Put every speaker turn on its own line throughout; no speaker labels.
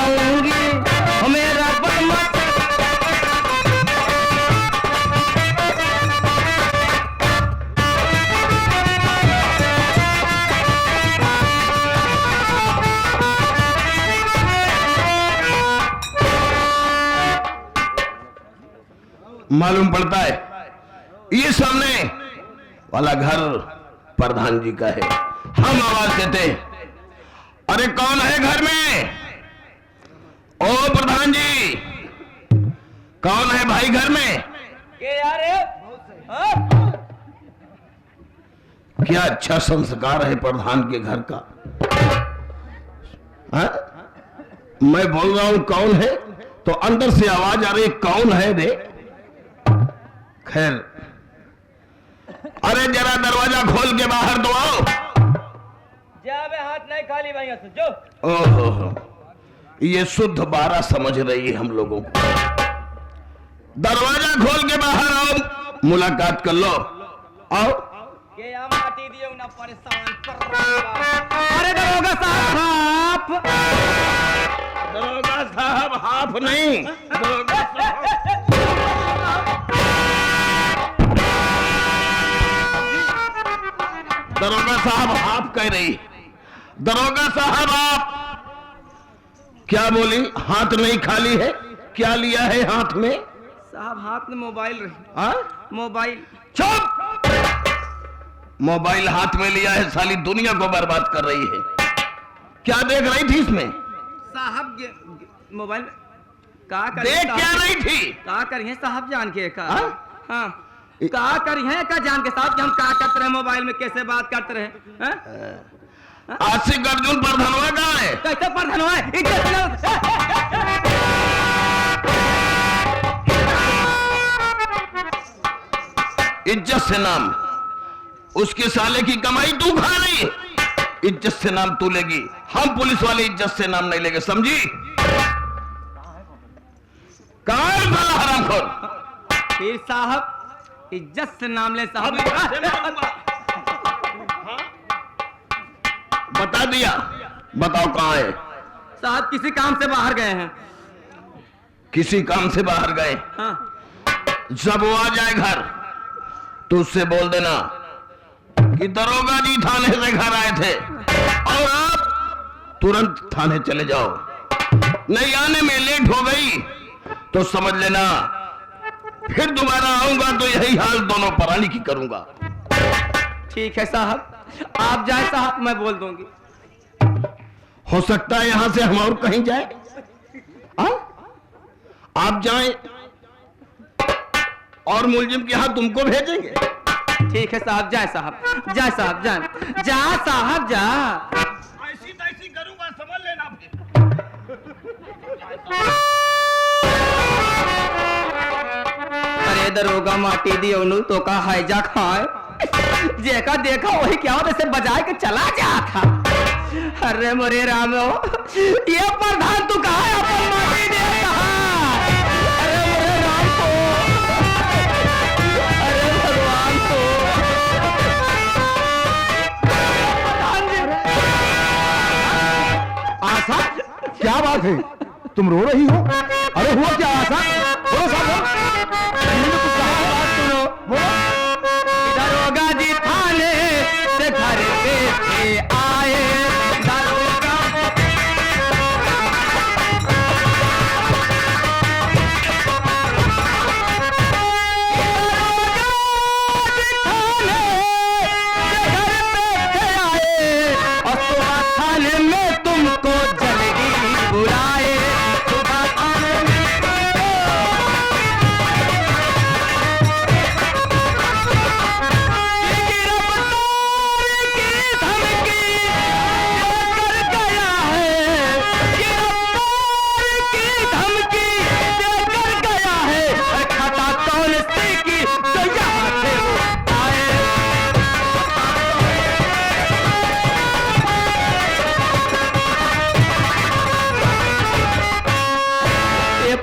आऊंगी मेरा मत
मालूम पड़ता है ये सामने वाला घर प्रधान जी का है। हम आवाज देते, अरे कौन है घर में? ओ प्रधान जी, कौन है भाई घर में?
के यार
क्या अच्छा संस्कार है प्रधान के घर का। हा? मैं बोल रहा हूं कौन है, तो अंदर से आवाज आ रही कौन है रे? खैर, अरे जरा दरवाजा खोल के बाहर तो आओ।
जावे हाथ नहीं खाली भाई से जो।
ओहो, ये शुद्ध 12 समझ रही है हम लोगों को। दरवाजा खोल के बाहर आओ, मुलाकात कर लो। आओ।
के या माटी दियो ना परेशान कर। अरे दरोगा साहब,
दरोगा साहब हाफ नहीं, दरोगा साहब दरोगा साहब हाफ कह रही। दरोगा साहब आप क्या बोली? हाथ नहीं खाली है? क्या लिया है हाथ में?
साहब हाथ में मोबाइल रही।
हाँ?
मोबाइल।
चुप! मोबाइल हाथ में लिया है, साली दुनिया को बर्बाद कर रही है। क्या देख रही थी इसमें?
साहब मोबाइल का कर
देख क्या रही थी?
का करिए साहब जान के का?
हाँ?
का करिए का जान के साहब कि हम का करते रहे मोबाइल में, कैसे बात करते रहे?
आशिक अर्जुन प्रधानवा कहाँ है?
कैसे प्रधानवा है?
इज्जत से नाम, उसके साले की कमाई तू खा रही, इज्जत से नाम तू लेगी। हम पुलिस वाले इज्जत से नाम नहीं लेंगे, समझी? कहाँ है साला हरामखोर?
फिर साहब इज्जत से नाम ले साहब।
बता दिया, बताओ कहाँ है?
साहब किसी काम से बाहर गए हैं।
किसी काम से बाहर गए?
हाँ।
जब वो आ जाए घर तो उससे बोल देना कि दरोगा जी थाने से घर आए थे और आप तुरंत थाने चले जाओ। नहीं आने में लेट हो गई तो समझ लेना फिर दोबारा आऊंगा तो यही हाल दोनों प्राणी की करूंगा।
ठीक है साहब, आप जाए साहब, मैं बोल दूंगी।
हो सकता है यहां से हम और कहीं जाए। आप जाएं और मुलजिम के यहां तुमको भेजेंगे।
ठीक है साहब, जाए साहब, जाए साहब, जाए जा साहब, जा।
ऐसी तैसी करूंगा, समझ लेना फिर।
अरे दरोगा माटी दियो तो का हाईजा खाए, जेका देखा वही क्या हो जैसे बजाए के चला जा था। अरे मोरे राम, ये प्रधान तू कहा है? अपन माटी दे कहा? अरे मोरे राम को, अरे भगवान को,
आशा क्या बात है, तुम रो रही हो? अरे हुआ क्या आशा? बोलो साहब, कुछ कहा है, बात सुनो, बोलो।
दरोगा जी थाने से घर पे थे आए। दरोगा थाने में तुमको जल्दी बुलाए। सुबह थाने में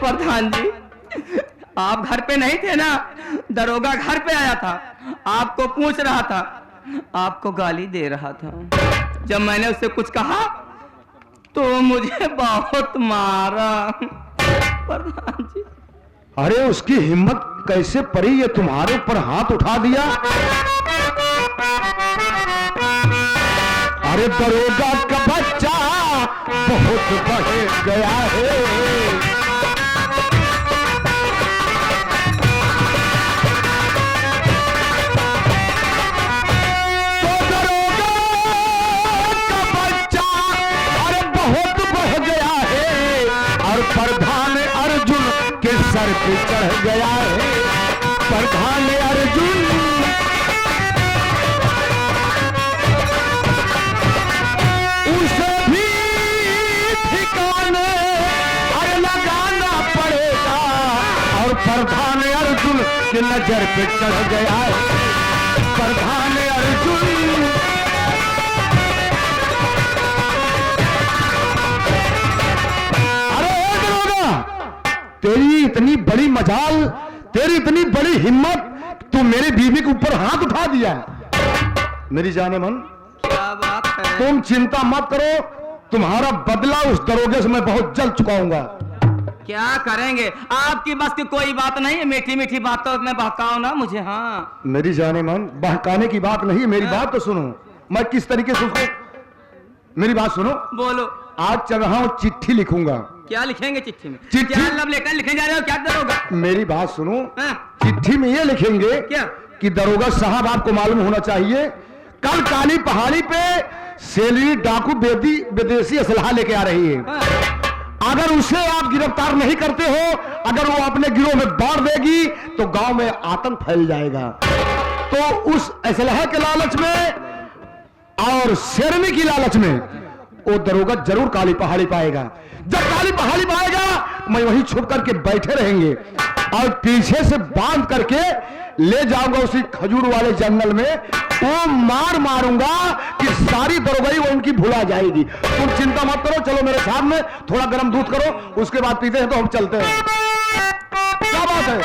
प्रधान जी, आप घर पे नहीं थे ना? दरोगा घर पे आया था, आपको पूछ रहा था, आपको गाली दे रहा था। जब मैंने उससे कुछ कहा तो मुझे बहुत मारा प्रधान जी।
अरे उसकी हिम्मत कैसे पड़ी ये तुम्हारे ऊपर हाथ उठा दिया? अरे दरोगा का बच्चा बहुत बढ़ गया है। तो दरोगा का बच्चा अरे बहुत बढ़ गया है और प्रधान अर्जुन के सर पे चढ़ गया है। प्रधान अर्जुन उसे भी ठिकाने अरे लगाना पड़ेगा और प्रधान अर्जुन के नजर पे चढ़ गया है। प्रधान अर्जुन अरे दरोगा, तेरी इतनी बड़ी मजाल, तेरी इतनी बड़ी हिम्मत, तू मेरी बीवी के ऊपर हाथ उठा दिया। मेरी जाने मन,
क्या बात है?
तुम चिंता मत करो, तुम्हारा बदला उस दरोगे से मैं बहुत जल्द चुकाऊंगा।
क्या करेंगे? आपकी बस की कोई बात नहीं है, मीठी मीठी बातों में बहकाओ ना मुझे। हाँ
मेरी जाने मन, बहकाने की बात नहीं है, मेरी बात तो सुनो। मैं किस तरीके से उसको, मेरी बात सुनो।
बोलो।
आज चल रहा हूं, चिट्ठी लिखूंगा।
क्या लिखेंगे चिट्ठी में?
चिट्ठी?
क्या लब लेकर लिखे जा रहे हो? क्या दरोगा?
मेरी बात सुनो,
हाँ?
चिट्ठी में ये लिखेंगे
क्या?
कि दरोगा साहब आपको मालूम होना चाहिए, कल काली पहाड़ी पे सेलरी डाकू विदेशी असलहा लेके आ रही है।
हाँ?
अगर उसे आप गिरफ्तार नहीं करते हो, अगर वो अपने गिरोह में बांट देगी तो गांव में आतंक फैल जाएगा। तो उस असलहा के लालच में और शेरनी की लालच में वो दरोगा जरूर काली पहाड़ी पाएगा। जब काली पहाड़ी पाएगा मैं वहीं छुप करके बैठे रहेंगे और पीछे से बांध करके ले जाऊंगा उसी खजूर वाले जंगल में। वो मार मारूंगा कि सारी दरोगाई वो उनकी भुला जाएगी। तुम चिंता मत करो, चलो मेरे सामने, थोड़ा गर्म दूध करो, उसके बाद पीते हैं तो हम चलते हैं। क्या बात है?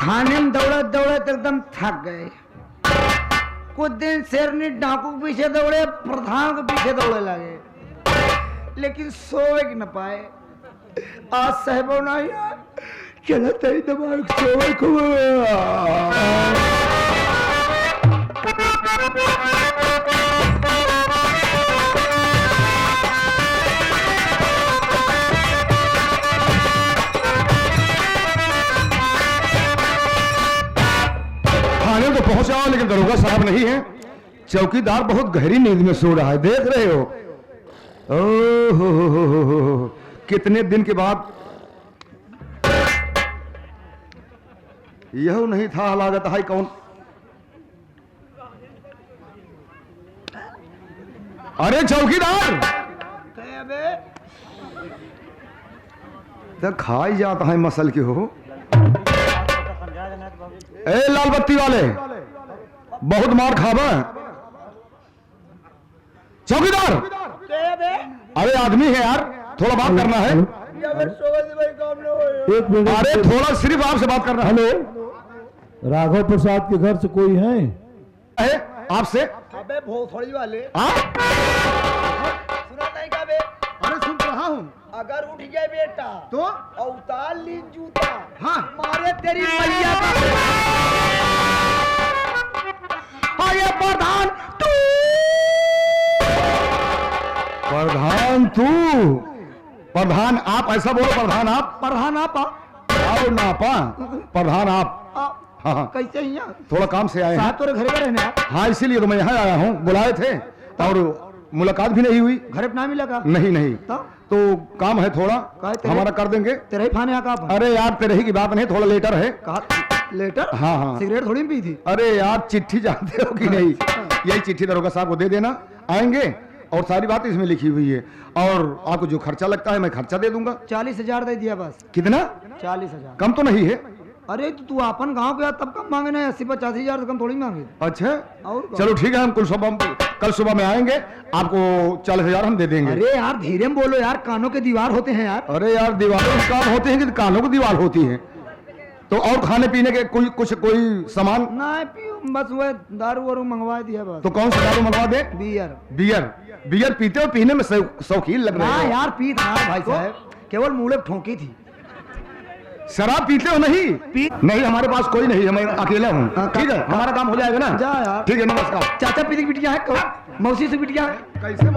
थाने में दौड़त दौड़त एकदम थक गए। कुछ दिन शेरनी डाकू के पीछे दौड़े, प्रधान के पीछे दौड़े लगे, लेकिन सोए न पाए। आज साहब नहीं चला तेरी दिमाग सोए को। थाने तो पहुंचा लेकिन दरोगा साहब नहीं है। चौकीदार बहुत गहरी नींद में सो रहा है, देख रहे हो। ओहो, कितने दिन के बाद यह नहीं था लागत है कौन। अरे चौकीदार, तो खाई जाता है मसल के हो। ए लाल बत्ती वाले, बहुत मार खावा। चौकीदार, अरे आदमी है यार, थोड़ा बात करना है। अरे थोड़ा सिर्फ आपसे बात करना है।
हेलो, राघव प्रसाद के घर से कोई है?
आपसे?
अबे भोसड़ी वाले,
हाँ?
सुना नहीं का बे?
अरे सुन रहा हूँ।
अगर उठ जाए बेटा
तो
उतार ली जूता।
हाँ।
मारे तेरी मैया का।
ये प्रधान तू, प्रधान आप ऐसा बोलो, प्रधान आप।
प्रधान आप
आओ ना पा, प्रधान आप। हाँ हाँ,
कैसे ही यहाँ
थोड़ा काम से आए हैं।
साहब तोरे घर पे रहने आप
हाँ, इसीलिए तो मैं यहाँ आया हूँ, बुलाए थे और मुलाकात भी नहीं हुई।
घर पे ना मिला का
नहीं नहीं,
तब
तो काम है थोड़ा,
काहे तेरे?
हमारा कर देंगे।
तेरे ही फाने का
अरे यार तेरे ही की बात नहीं, थोड़ा लेटर है।
कहा लेटर?
हाँ हाँ।
सिगरेट थोड़ी पी थी।
अरे यार चिट्ठी जानते हो कि नहीं, यही चिट्ठी दरोगा साहब को दे देना, आएंगे और सारी बात इसमें लिखी हुई है, और आपको जो खर्चा लगता है मैं खर्चा दे दूंगा।
40,000 दे दिया बस।
कितना?
40,000।
कम तो नहीं है?
अरे तो तू अपन गांव के तब कम मांगे ना, 80-85,000 से कम थोड़ी मांगे।
अच्छा
और क्या?
चलो ठीक है, हम कल सुबह में आएंगे, आपको 40,000 हम दे देंगे।
अरे यार धीरे में बोलो यार, कानों के दीवार होते हैं यार।
अरे यार दीवारों के काम होते हैं कि कानों की दीवार होती है? तो और खाने पीने के कोई सामान?
ना पियो, बस वह दारू वारू मंगवा दिया बस।
तो कौन सा दारू मंगवा दे?
बियर।
बियर पीते हो? पीने में शौकीन लग रहे
हाँ
हो।
यार पी था भाई साहब, केवल मुंह पे ठोकी थी।
शराब पीते हो? नहीं नहीं, हमारे पास कोई नहीं है, मैं अकेला हूँ। ठीक है, हमारा काम हो जाएगा ना?
जा यार।
ठीक है, नमस्कार।
चाचा पीती की बिटिया है, मौसी से बिटिया है।
कैसे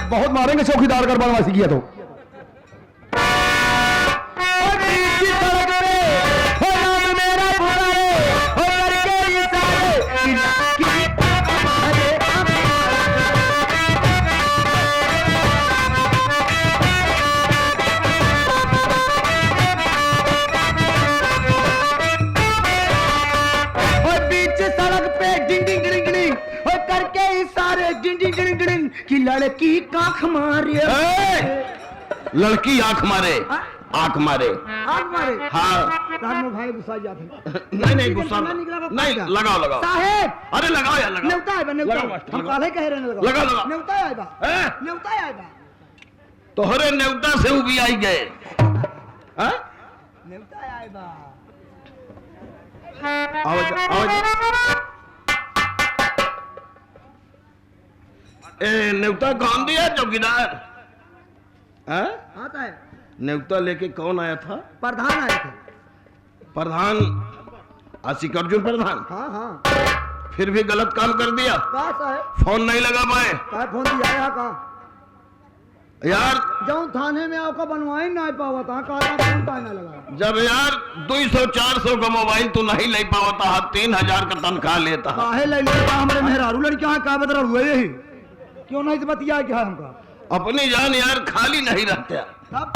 बहुत मारेंगे चौकीदार कर बदमाशी किया तो।
कि लड़की काख मारे,
लड़की आंख मारे, आंख मारे।
आग मारे।
हाँ
रात में भाई गुस्सा जाते।
नहीं गुस्सा नहीं, लगाओ।
साहेब
अरे लगाओ यार, लगाओ।
नेवता है बा, नेवता।
लगाओ मास्टर,
हम
लगाओ।
काले कह रहे हैं
लगाओ।
नेवता है बा,
हैं?
नेवता है बा,
तोहरे नेवता से भी आई गए। हैं?
नेवता है बा।
ए नेवता कौन दिया चौकीदार? हैं?
आता है
नेवता लेके कौन आया था?
प्रधान आए थे।
प्रधान आशिक अर्जुन प्रधान।
हाँ हाँ।
फिर भी गलत काम कर दिया,
कहा साहेब?
फोन नहीं लगा पाए।
कहा फोन दिया है कहा?
यार
जाऊं थाने में आपका बनवाई ना पावा था, कहा था फोन का ना लगा।
जब यार 200-400 का मोबाइल तू नहीं ले पावता, 3,000 का तनख्वाह लेता।
काहे ले लेता? हमारे मेहरारू लड़कियां क्या बदल हुए यही क्यों नहीं से बतिया क्या हमका?
अपनी जान यार खाली नहीं रहते।
तब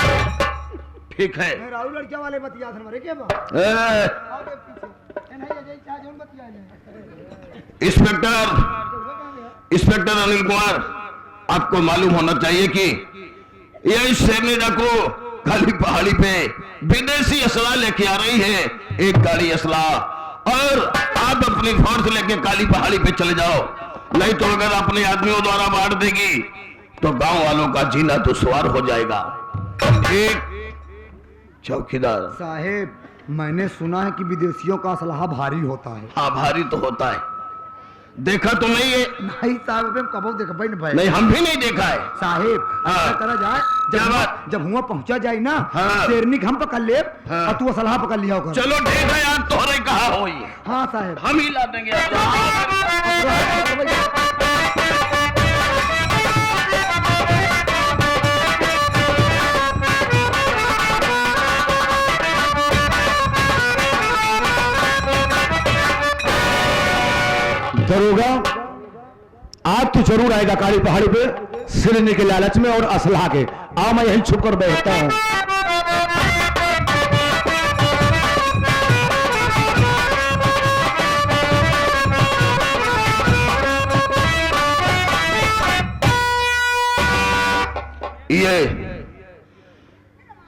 ठीक है।
मेहरारू लड़कियां वाले बतिया थे हमारे के बा?
ए,
आओ दे पीछे। ए नहीं अजय चाह जोन बतिया ले।
इंस्पेक्टर अनिल कुमार, आपको मालूम होना चाहिए कि यह शेरनी डाकू काली पहाड़ी पे विदेशी असला लेके आ रही है, एक गाड़ी असला, और आप अपनी फोर्स लेके काली पहाड़ी पे चले जाओ, नहीं तो अगर अपने आदमियों द्वारा मार देगी तो गांव वालों का जीना दुश्वार हो जाएगा। ठीक चौकीदार?
साहेब मैंने सुना है कि विदेशियों का असलहा भारी होता है।
हाँ भारी तो होता है, देखा तो नहीं है?
नहीं साहब हम कबो देख भाई भाई।
नहीं हम भी नहीं देखा है।
साहेब
हाँ।
ऐसा करा जाए,
क्या
जब
बात?
जब हुआ पहुंचा जाए ना,
हाँ।
शेरनी हम पकड़ ले
हाँ।
और तू असलहा पकड़ लिया होगा।
चलो ठीक है यार, तोहरे कहा हो ये,
हाँ साहेब।
हम ही ला देंगे।
दरोगा आज तो जरूर आएगा काली पहाड़ी पे, सिरने के लालच में और असलहा के। आओ मैं यहीं छुप कर बैठता हूँ।
ये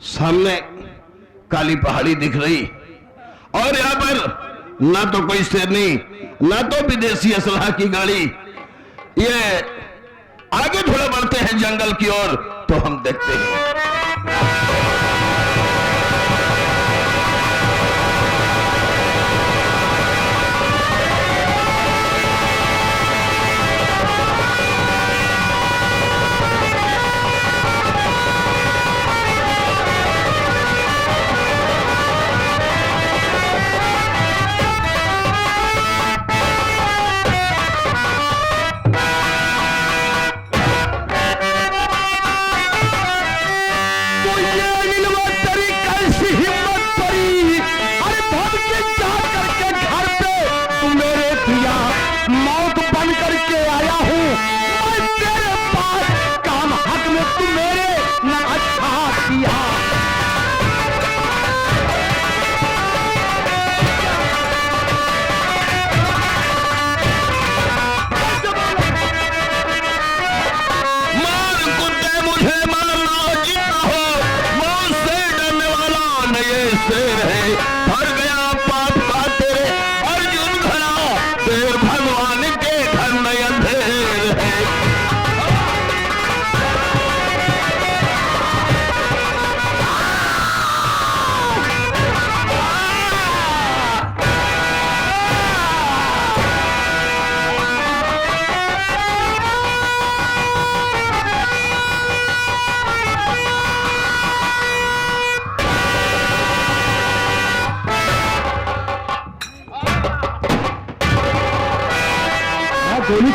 सामने काली पहाड़ी दिख रही, और यहाँ पर ना तो कोई शेरनी, ना तो विदेशी असलहा की गाड़ी। ये आगे थोड़ा बढ़ते हैं जंगल की ओर तो हम देखते हैं।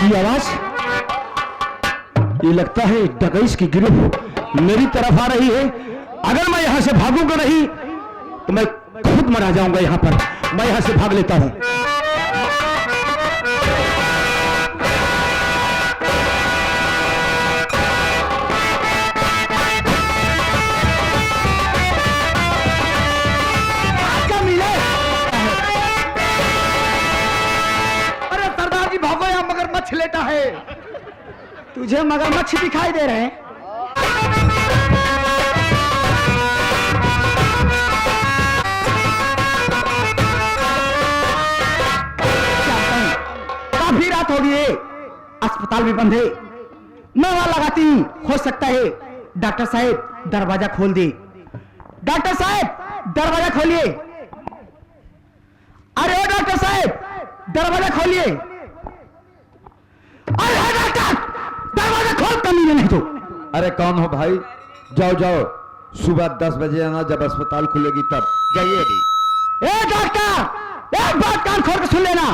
ये आवाज, ये लगता है डकैत की गिरोह मेरी तरफ आ रही है। अगर मैं यहां से भागूंगा नहीं तो मैं खुद मरा जाऊंगा यहां पर। मैं यहां से भाग लेता हूं।
अरे सरदार जी भागो, यहाँ मगरमच्छ लेटा है।
तुझे मगरमच्छ दिखाई दे रहे हैं? काफी रात हो गई है, अस्पताल भी बंद है। मैं वहां लगाती हूं, हो सकता है डॉक्टर साहब दरवाजा खोल दे। डॉक्टर साहब दरवाजा खोलिए। अरे ओ डॉक्टर साहब दरवाजा खोलिए। अरे डॉक्टर दरवाजा खोल, कमी नहीं तो।
अरे कौन हो भाई? जाओ जाओ, सुबह 10 बजे आना, जब अस्पताल खुलेगी तब। जाइए अभी।
ए डॉक्टर, एक बात कान खोल के सुन लेना।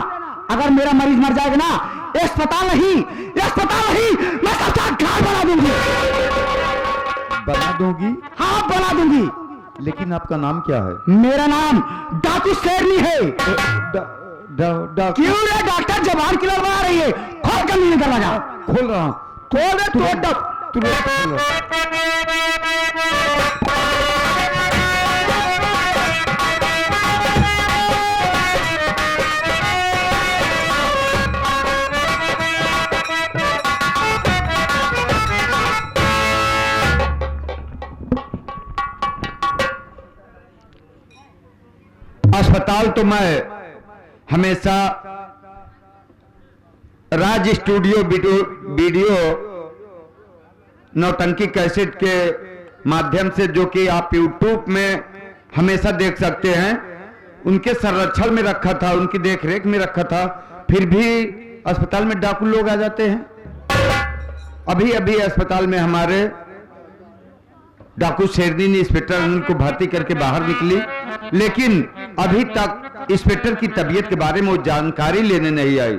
अगर मेरा मरीज मर जाएगा ना, अस्पताल नहीं, मैं सबका घर बना दूंगी।
बना दोगी?
हाँ बना दूंगी।
लेकिन आपका नाम क्या है?
मेरा नाम डाकू शेरनी है।
क्यों?
क्यों रे डॉक्टर, जबान की लड़वा रही है? खोल कर नहीं दरवाजा।
खोल रहा हूं।
खोल दे तो
तुरंत खोलो।
अस्पताल तो मैं हमेशा राज स्टूडियो वीडियो नौटंकी कैसेट के माध्यम से, जो कि आप यूट्यूब में हमेशा देख सकते हैं, उनके संरक्षण में रखा था, उनकी देखरेख में रखा था। फिर भी अस्पताल में डाकू लोग आ जाते हैं। अभी अभी अस्पताल में हमारे डाकू शेरनी ने इंस्पेक्टर अनिल को भर्ती करके बाहर निकली, लेकिन अभी तक इंस्पेक्टर की तबीयत के बारे में वो जानकारी लेने नहीं आई।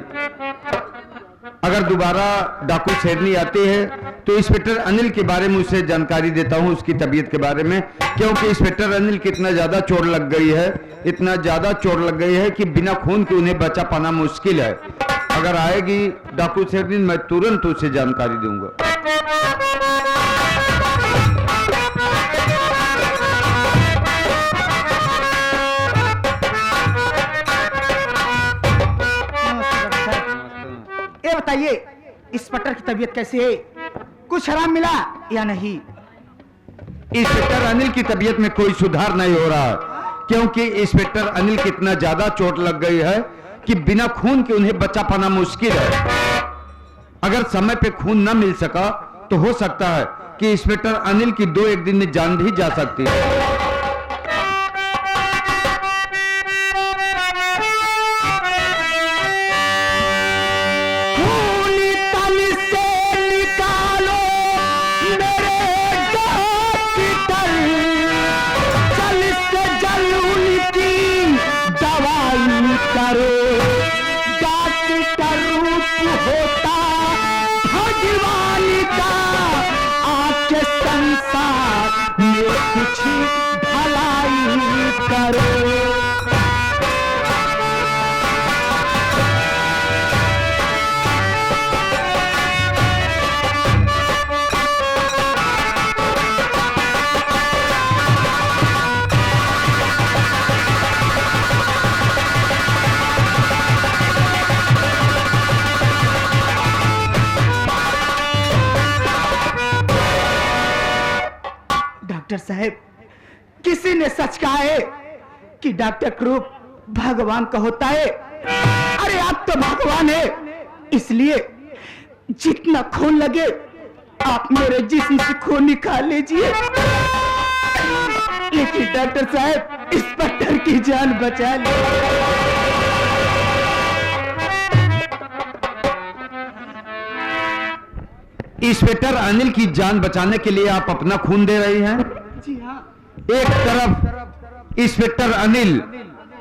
अगर दोबारा डाकू शेरनी आती है तो इंस्पेक्टर अनिल के बारे में उसे जानकारी देता हूं, उसकी तबीयत के बारे में, क्योंकि इंस्पेक्टर अनिल की इतना ज्यादा चोट लग गई है, इतना ज्यादा चोट लग गई है कि बिना खून के उन्हें बचा पाना मुश्किल है। अगर आएगी डाकू शेरनी, मैं तुरंत उसे जानकारी दूंगा।
ये बताइए इंस्पेक्टर की तबीयत कैसी है? कुछ आराम मिला या नहीं?
इंस्पेक्टर अनिल की तबीयत में कोई सुधार नहीं हो रहा, क्योंकि इंस्पेक्टर अनिल की इतना ज्यादा चोट लग गई है कि बिना खून के उन्हें बचा पाना मुश्किल है। अगर समय पे खून न मिल सका तो हो सकता है कि इंस्पेक्टर अनिल की 2-1 दिन में जान भी जा सकती है।
डॉक्टर साहब, किसी ने सच कहा है कि डॉक्टर क्रूप भगवान का होता है। अरे आप तो भगवान है, इसलिए जितना खून लगे आप मेरे जिस्म से खून निकाल लीजिए। लेकिन डॉक्टर साहब, इंस्पेक्टर की जान बचा ली।
इंस्पेक्टर अनिल की जान बचाने के लिए आप अपना खून दे रही हैं?
जी हाँ।
एक तरफ इंस्पेक्टर अनिल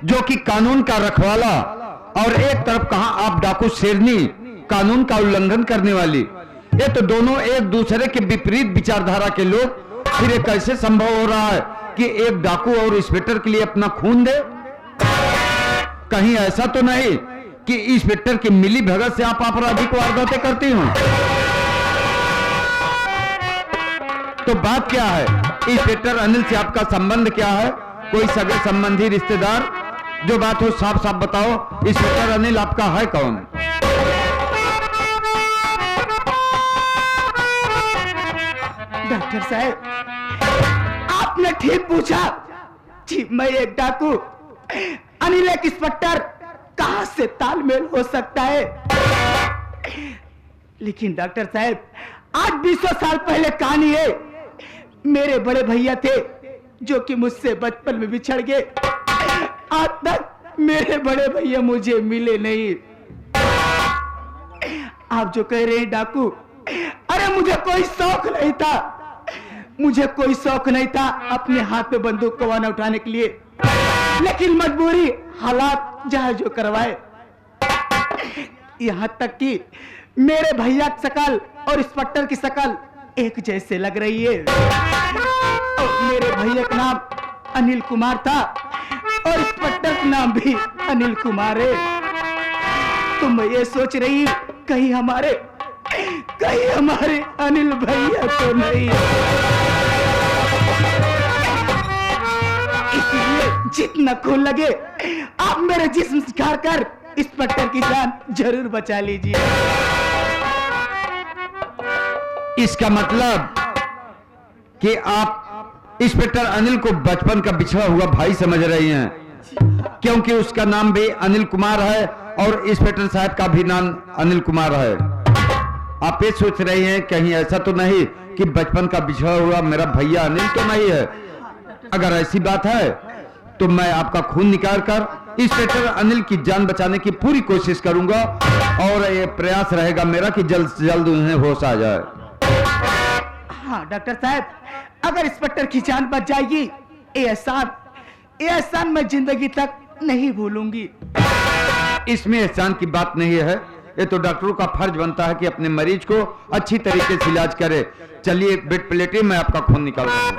जो कि कानून का रखवाला, और एक तरफ कहां आप डाकू शेरनी
कानून का उल्लंघन करने वाली। ये तो दोनों एक दूसरे के विपरीत विचारधारा के लोग। फिर ये कैसे संभव हो रहा है कि एक डाकू और इंस्पेक्टर के लिए अपना खून दे? कहीं ऐसा तो नहीं कि इंस्पेक्टर की मिली भगत से आप अपराधी को वारदातें करती हो? तो बात क्या है? इंस्पेक्टर अनिल से आपका संबंध क्या है? कोई सगे संबंधी, रिश्तेदार? जो बात हो साफ साफ बताओ। इंस्पेक्टर अनिल आपका है कौन?
डॉक्टर साहब, आपने ठीक पूछा जी, मैं एक डाकू। अनिल एक इंस्पेक्टर, कहां से तालमेल हो सकता है? लेकिन डॉक्टर साहब, आज 200 साल पहले कहानी है। मेरे बड़े भैया थे जो कि मुझसे बचपन में बिछड़ गए। आज तक मेरे बड़े भैया मुझे मिले नहीं। आप जो कह रहे हैं डाकू, अरे मुझे कोई शौक नहीं था। मुझे कोई शौक नहीं था अपने हाथ में बंदूक कवाना उठाने के लिए, लेकिन मजबूरी, हालात जहां जो करवाए। यहां तक कि मेरे भैया की शकल और इंस्पेक्टर की शकल एक जैसे लग रही है। और मेरे भैया का नाम अनिल कुमार था और इंस्पेक्टर का नाम भी अनिल कुमार है। तो मैं ये सोच रही हूं कहीं हमारे अनिल भैया तो नहीं है। इसलिए जितना खून लगे आप मेरे जिस्म से खार कर इंस्पेक्टर की जान जरूर बचा लीजिए।
इसका मतलब कि आप इंस्पेक्टर अनिल को बचपन का बिछड़ा हुआ भाई समझ रही हैं, क्योंकि उसका नाम भी अनिल कुमार है और इंस्पेक्टर साहब का भी नाम अनिल कुमार है। आप ये सोच रही हैं कहीं ऐसा तो नहीं कि बचपन का बिछड़ा हुआ मेरा भैया अनिल तो नहीं है? अगर ऐसी बात है तो मैं आपका खून निकाल कर इंस्पेक्टर अनिल की जान बचाने की पूरी कोशिश करूंगा और ये प्रयास रहेगा मेरा कि जल्द से जल्द उन्हें होश आ जाए।
हाँ डॉक्टर साहब, अगर इंस्पेक्टर की जान बच जाएगी, ये एहसान मैं जिंदगी तक नहीं भूलूंगी।
इसमें एहसान की बात नहीं है। ये तो डॉक्टरों का फर्ज बनता है कि अपने मरीज को अच्छी तरीके से इलाज करे। चलिए बेड प्लेटिए, मैं आपका खून निकाल रहा हूं।